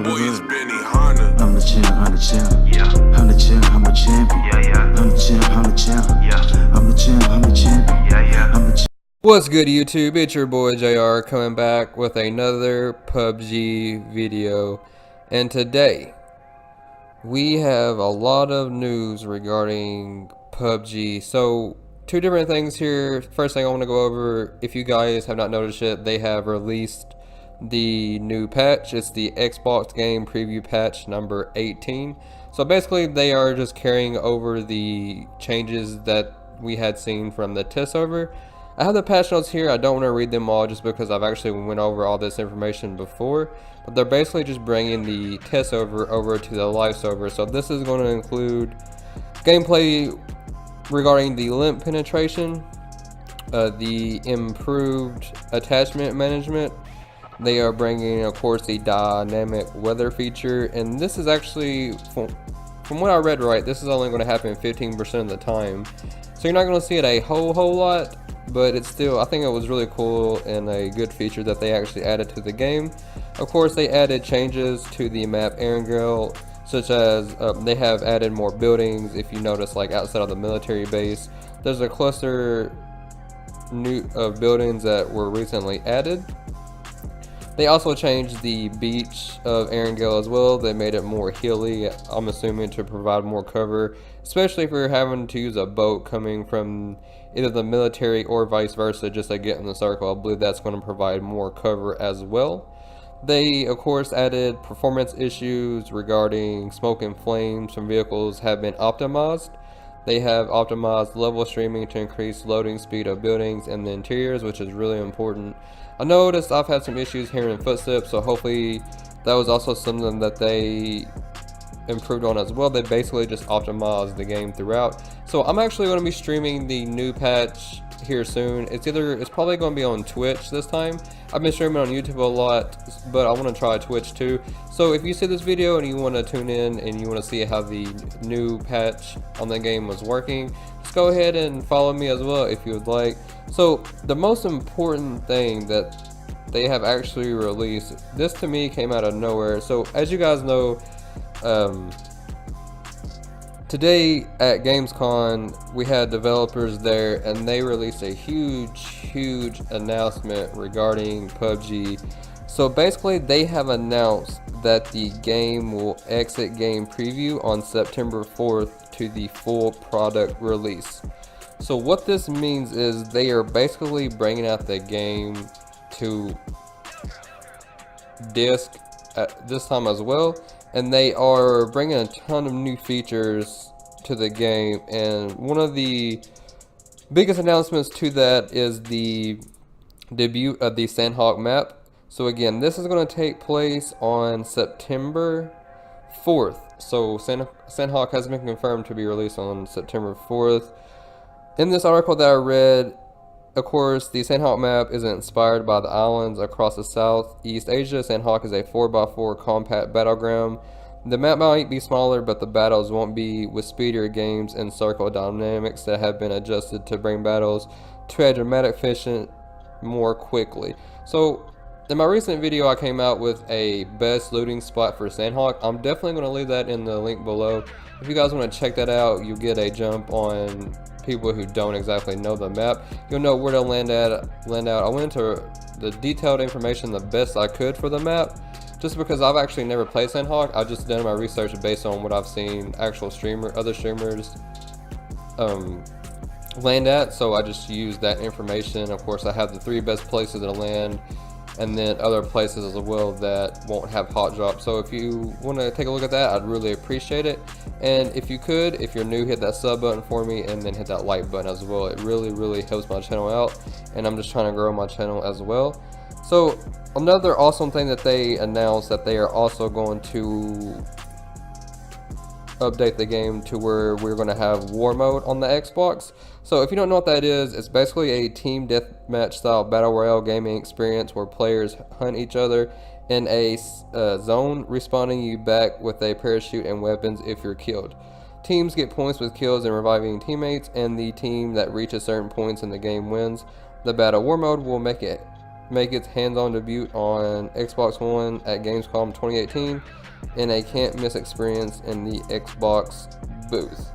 I'm the champ, I'm the champ. Yeah. I'm the champ, I'm a champion. Yeah, yeah. I'm the champ, I'm the champ. Yeah. I'm the champ, I'm the champion. Yeah, yeah. I'm the champ. What's good, YouTube? It's your boy JR coming back with another PUBG video. And today we have a lot of news regarding PUBG. So two different things here. First thing I want to go over, if you guys have not noticed yet, they have released the new patch. It's the Xbox game preview patch number 18. So basically they are just carrying over the changes that we had seen from the test server. I have the patch notes here. I don't want to read them all just because I've actually went over all this information before, but they're basically just bringing the test server over to the live server. So this is going to include gameplay regarding the limp penetration, the improved attachment management. They are bringing, of course, the dynamic weather feature, and this is actually, from what I read right, this is only going to happen 15% of the time. So you're not going to see it a whole lot, but it's still, I think it was really cool and a good feature that they actually added to the game. Of course, they added changes to the map Erangel, such as they have added more buildings. If you notice, like outside of the military base, there's a cluster of buildings that were recently added. They also changed the beach of Erangel as well. They made it more hilly, I'm assuming to provide more cover, especially if you're having to use a boat coming from either the military or vice versa just to get in the circle. I believe that's going to provide more cover as well. They, of course, added performance issues regarding smoke and flames from vehicles have been optimized. They have optimized level streaming to increase loading speed of buildings and the interiors, which is really important. I noticed I've had some issues hearing footsteps, so hopefully that was also something that they improved on as well. They basically just optimized the game throughout. So I'm actually going to be streaming the new patch here soon. It's probably going to be on Twitch this time. I've been streaming on YouTube a lot, but I want to try Twitch too. So if you see this video and you want to tune in and you want to see how the new patch on the game was working, just go ahead and follow me as well if you would like. So the most important thing that they have actually released, this to me came out of nowhere. So as you guys know, today at Gamescom we had developers there and they released a huge announcement regarding PUBG. So basically they have announced that the game will exit game preview on September 4th to the full product release. So what this means is they are basically bringing out the game to disc at this time as well, and they are bringing a ton of new features to the game. And one of the biggest announcements to that is the debut of the Sanhok map. So again, this is going to take place on September 4th. So Sanhok has been confirmed to be released on September 4th. In this article that I read, of course, the Sanhok map is inspired by the islands across the Southeast Asia. Sanhok is a 4x4 compact battleground. The map might be smaller, but the battles won't be, with speedier games and circle dynamics that have been adjusted to bring battles to a dramatic finish more quickly. So in my recent video, I came out with a best looting spot for Sanhok. I'm definitely going to leave that in the link below. If you guys want to check that out, you'll get a jump on people who don't exactly know the map. You'll know where to land out. I went into the detailed information the best I could for the map, just because I've actually never played Sanhok. I've just done my research based on what I've seen other streamers land at, so I just used that information. Of course, I have the 3 best places to land, and then other places as well that won't have hot drops. So if you want to take a look at that, I'd really appreciate it. And if you could, if you're new, hit that sub button for me and then hit that like button as well. It really helps my channel out, and I'm just trying to grow my channel as well. So another awesome thing that they announced, that they are also going to update the game to where we're going to have war mode on the Xbox. So if you don't know what that is, it's basically a team deathmatch style battle royale gaming experience where players hunt each other in a zone, respawning you back with a parachute and weapons if you're killed. Teams get points with kills and reviving teammates, and the team that reaches certain points in the game wins. The battle war mode will make it make its hands-on debut on Xbox One at Gamescom 2018 in a can't-miss experience in the Xbox booth.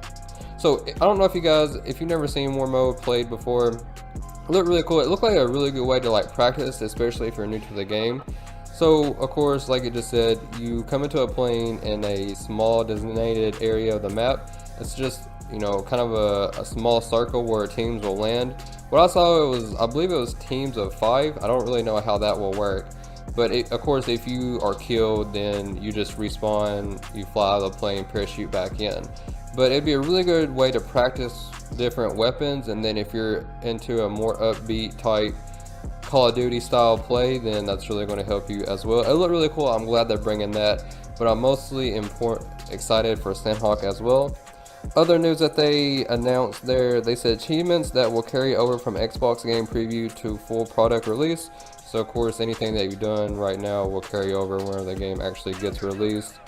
So I don't know if you've never seen War Mode played before. It looked really cool. It looked like a really good way to like practice, especially if you're new to the game. So of course, like it just said, you come into a plane in a small designated area of the map. It's just, you know, kind of a small circle where teams will land. What I saw, I believe it was teams of 5. I don't really know how that will work. But of course, if you are killed, then you just respawn, you fly out of the plane, parachute back in. But it'd be a really good way to practice different weapons, and then if you're into a more upbeat type Call of Duty style play, then that's really going to help you as well. It looked really cool. I'm glad they're bringing that, but I'm mostly excited for Sanhok as well. Other news that they announced there, they said achievements that will carry over from Xbox game preview to full product release. So of course, anything that you've done right now will carry over whenever the game actually gets released.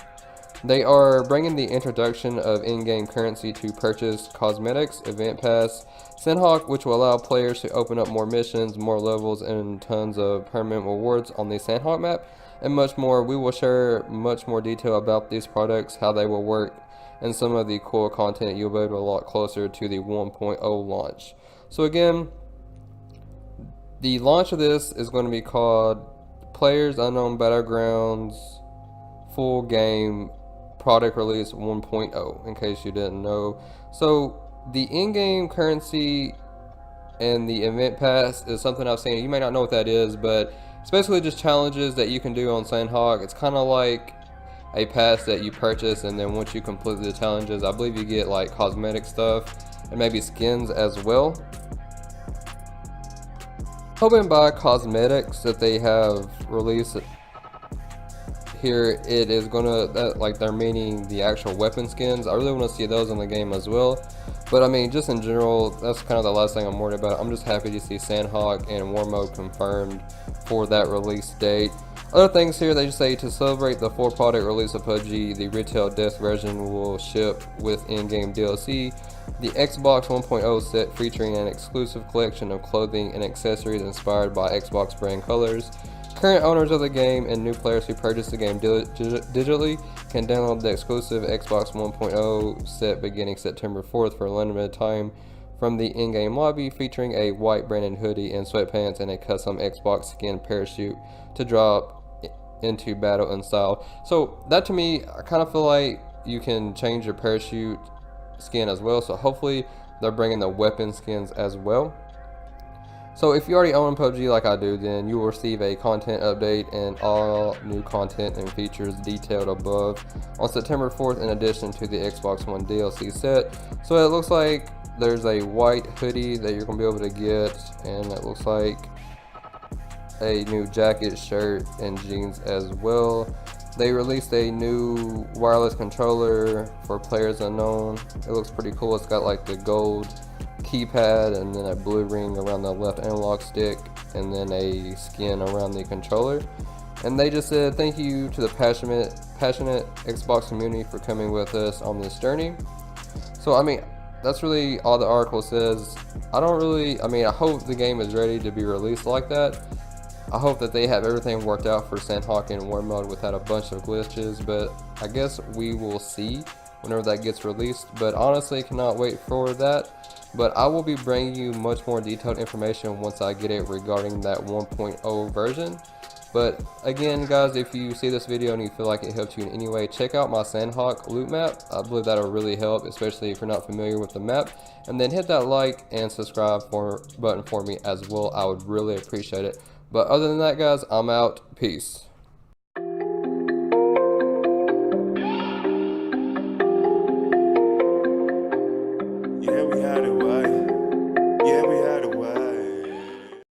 They are bringing the introduction of in-game currency to purchase cosmetics, event pass, Sanhok, which will allow players to open up more missions, more levels, and tons of permanent rewards on the Sanhok map, and much more. We will share much more detail about these products, how they will work, and some of the cool content you'll be able to a lot closer to the 1.0 launch. So again, the launch of this is going to be called Players Unknown Battlegrounds Full Game Product Release 1.0, in case you didn't know. So the in-game currency and the event pass is something I've seen. You may not know what that is, but it's basically just challenges that you can do on Sanhok. It's kind of like a pass that you purchase, and then once you complete the challenges, I believe you get like cosmetic stuff and maybe skins as well. Hoping by cosmetics that they have released here, it is gonna, like they're meaning the actual weapon skins. I really want to see those in the game as well. But I mean, just in general, that's kind of the last thing I'm worried about. I'm just happy to see Sanhok and War Mode confirmed for that release date. Other things here, they just say to celebrate the full product release of PUBG, the retail death version will ship with in-game DLC. The Xbox 1.0 set featuring an exclusive collection of clothing and accessories inspired by Xbox brand colors. Current owners of the game and new players who purchase the game digitally can download the exclusive Xbox 1.0 set beginning September 4th for a limited time from the in-game lobby, featuring a white branded hoodie and sweatpants and a custom Xbox skin parachute to drop into battle in style. So that, to me, I kind of feel like you can change your parachute skin as well. So hopefully they're bringing the weapon skins as well. So if you already own PUBG like I do, then you will receive a content update and all new content and features detailed above on September 4th, in addition to the Xbox One DLC set. So it looks like there's a white hoodie that you're going to be able to get, and it looks like a new jacket, shirt, and jeans as well. They released a new wireless controller for Players Unknown. It looks pretty cool. It's got like the gold keypad and then a blue ring around the left analog stick and then a skin around the controller. And they just said thank you to the passionate Xbox community for coming with us on this journey. So I mean, that's really all the article says. I hope the game is ready to be released like that. I hope that they have everything worked out for Sanhok and War Mode without a bunch of glitches, but I guess we will see whenever that gets released. But honestly, cannot wait for that. But I will be bringing you much more detailed information once I get it regarding that 1.0 version. But again, guys, if you see this video and you feel like it helped you in any way, check out my Sanhok loot map. I believe that'll really help, especially if you're not familiar with the map. And then hit that like and subscribe button for me as well. I would really appreciate it. But other than that, guys, I'm out. Peace.